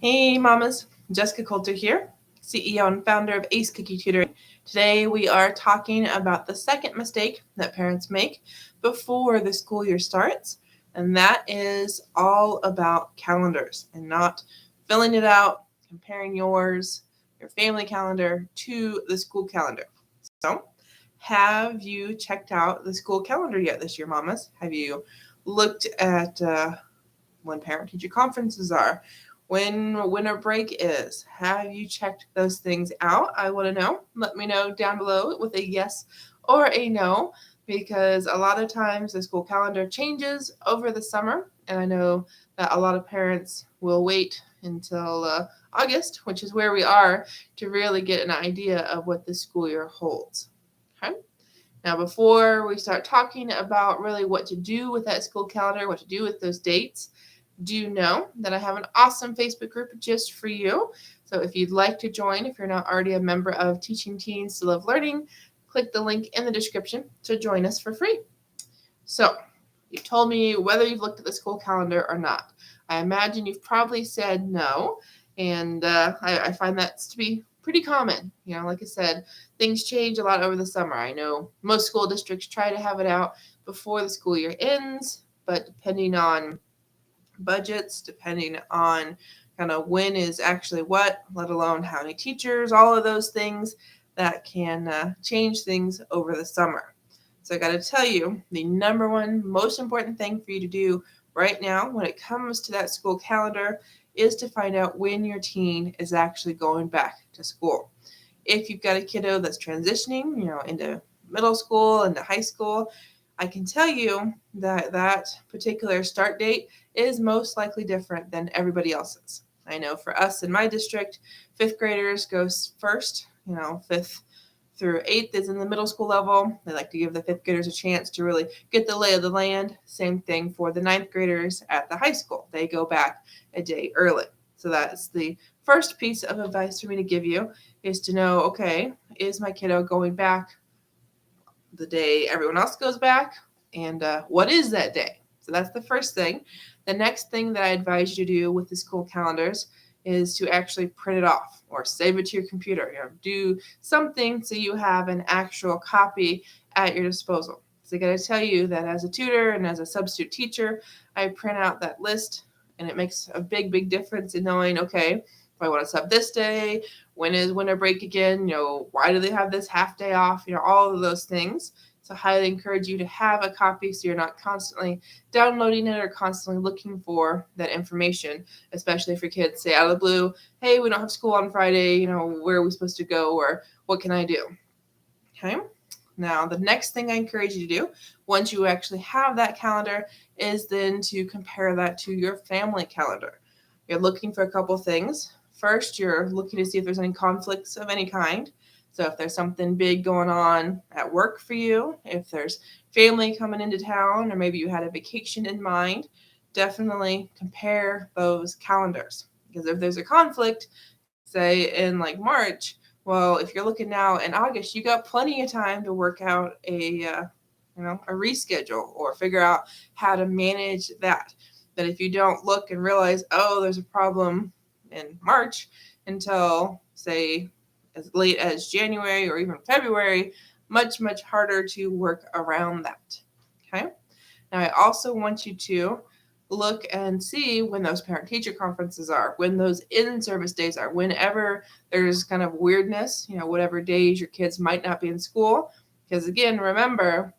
Hey mamas, Jessica Coulter here, CEO and founder of Ace Cookie Tutoring. Today we are talking about the second mistake that parents make before the school year starts, and that is all about calendars and not filling it out, comparing your family calendar to the school calendar. So, have you checked out the school calendar yet this year, mamas? Have you looked at when parent teacher conferences are, when winter break is? Have you checked those things out? I want to know. Let me know down below with a yes or a no, because a lot of times the school calendar changes over the summer, and I know that a lot of parents will wait until August, which is where we are, to really get an idea of what the school year holds. Okay. Now, before we start talking about really what to do with that school calendar, what to do with those dates, do know that I have an awesome Facebook group just for you. So if you'd like to join, if you're not already a member of Teaching Teens to Love Learning, click the link in the description to join us for free. So you told me whether you've looked at the school calendar or not. I imagine you've probably said no, and I find that to be pretty common. Like I said, things change a lot over the summer. I know most school districts try to have it out before the school year ends, but depending on budgets, depending on kind of when is actually what, let alone how many teachers, all of those things that can change things over the summer. So I got to tell you, the number one most important thing for you to do right now when it comes to that school calendar is to find out when your teen is actually going back to school. If you've got a kiddo that's transitioning, into middle school, into high school, I can tell you that that particular start date is most likely different than everybody else's. I know for us in my district, fifth graders go first. Fifth through eighth is in the middle school level. They like to give the fifth graders a chance to really get the lay of the land. Same thing for the ninth graders at the high school. They go back a day early. So that's the first piece of advice for me to give you, is to know, okay, is my kiddo going back the day everyone else goes back? And what is that day? So that's the first thing. The next thing that I advise you to do with the school calendars is to actually print it off or save it to your computer. Do something so you have an actual copy at your disposal. So I got to tell you that as a tutor and as a substitute teacher, I print out that list, and it makes a big, big difference in knowing, okay, if I want to sub this day, when is winter break again? Why do they have this half day off? All of those things. So I highly encourage you to have a copy so you're not constantly downloading it or constantly looking for that information, especially for kids say out of the blue, hey, we don't have school on Friday, where are we supposed to go, or what can I do? Okay. Now, the next thing I encourage you to do once you actually have that calendar is then to compare that to your family calendar. You're looking for a couple things. First, you're looking to see if there's any conflicts of any kind. So if there's something big going on at work for you, if there's family coming into town, or maybe you had a vacation in mind, definitely compare those calendars. Because if there's a conflict, say in like March, well, if you're looking now in August, you got plenty of time to work out a reschedule or figure out how to manage that. But if you don't look and realize, oh, there's a problem in March until, say, as late as January or even February, much, much harder to work around that. Okay. Now, I also want you to look and see when those parent-teacher conferences are, when those in-service days are, whenever there's kind of weirdness, whatever days your kids might not be in school. Because again, remember,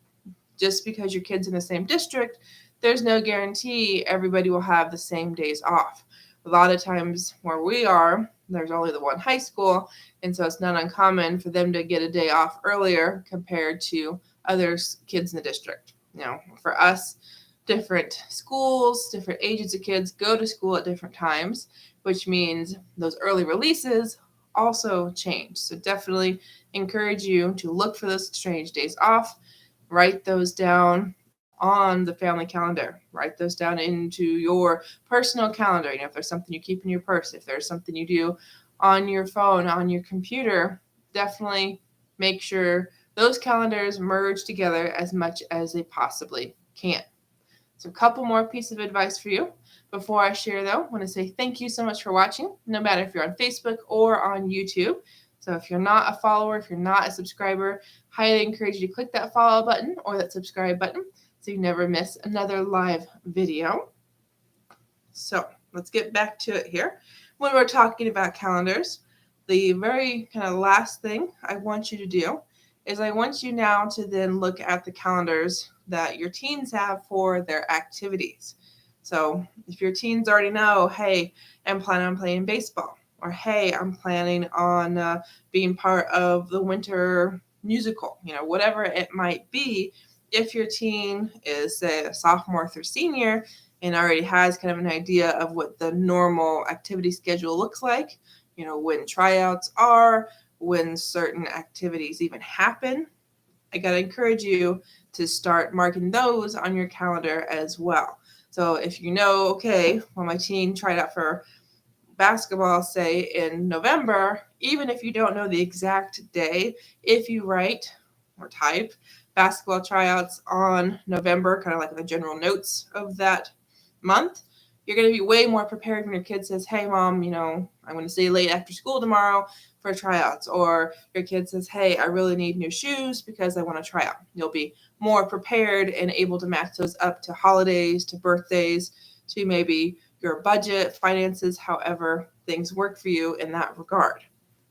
just because your kid's in the same district, there's no guarantee everybody will have the same days off. A lot of times where we are, there's only the one high school, and so it's not uncommon for them to get a day off earlier compared to other kids in the district. For us, different schools, different ages of kids go to school at different times, which means those early releases also change. So definitely encourage you to look for those strange days off, write those down on the family calendar, write those down into your personal calendar. If there's something you keep in your purse, if there's something you do on your phone, on your computer, definitely make sure those calendars merge together as much as they possibly can. So a couple more pieces of advice for you Before I share, though, I want to say thank you so much for watching, no matter if you're on Facebook or on YouTube. So if you're not a follower, if you're not a subscriber, highly encourage you to click that follow button or that subscribe button so you never miss another live video. So let's get back to it here. When we're talking about calendars, the very kind of last thing I want you to do is I want you now to then look at the calendars that your teens have for their activities. So if your teens already know, hey, I'm planning on playing baseball, or hey, I'm planning on being part of the winter musical, whatever it might be. If your teen is, say, a sophomore through senior and already has kind of an idea of what the normal activity schedule looks like, when tryouts are, when certain activities even happen, I got to encourage you to start marking those on your calendar as well. So if you know, okay, well, my teen tried out for basketball, say in November, even if you don't know the exact day, if you write or type basketball tryouts on November, kind of like the general notes of that month, you're going to be way more prepared when your kid says, hey, mom, I'm going to stay late after school tomorrow for tryouts. Or your kid says, hey, I really need new shoes because I want to try out. You'll be more prepared and able to match those up to holidays, to birthdays, to maybe your budget, finances, however things work for you in that regard.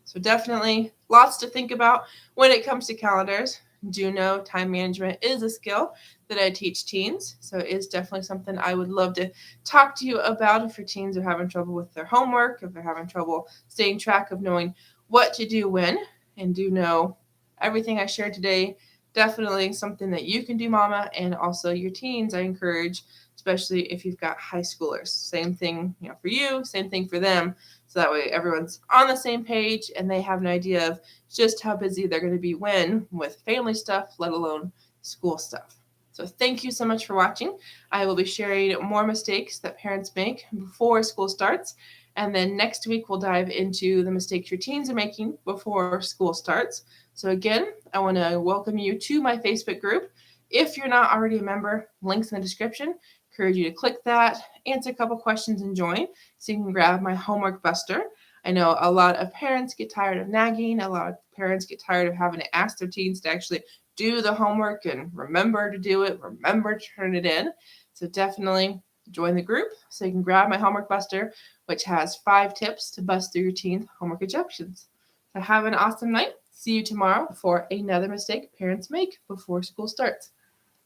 So definitely lots to think about when it comes to calendars. Do know time management is a skill that I teach teens. So it is definitely something I would love to talk to you about if your teens are having trouble with their homework, if they're having trouble staying track of knowing what to do when. And do know everything I shared today, definitely something that you can do, mama, and also your teens. I encourage, especially if you've got high schoolers. Same thing, for you, same thing for them. So that way everyone's on the same page and they have an idea of just how busy they're going to be when with family stuff, let alone school stuff. So thank you so much for watching. I will be sharing more mistakes that parents make before school starts. And then next week, we'll dive into the mistakes your teens are making before school starts. So again, I want to welcome you to my Facebook group. If you're not already a member, links in the description. Encourage you to click that, answer a couple questions, and join so you can grab my homework buster. I know a lot of parents get tired of nagging. A lot of parents get tired of having to ask their teens to actually do the homework and remember to do it, remember to turn it in. So definitely join the group so you can grab my homework buster, which has 5 tips to bust through your teen's homework objections. So have an awesome night. See you tomorrow for another mistake parents make before school starts.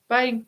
Bye.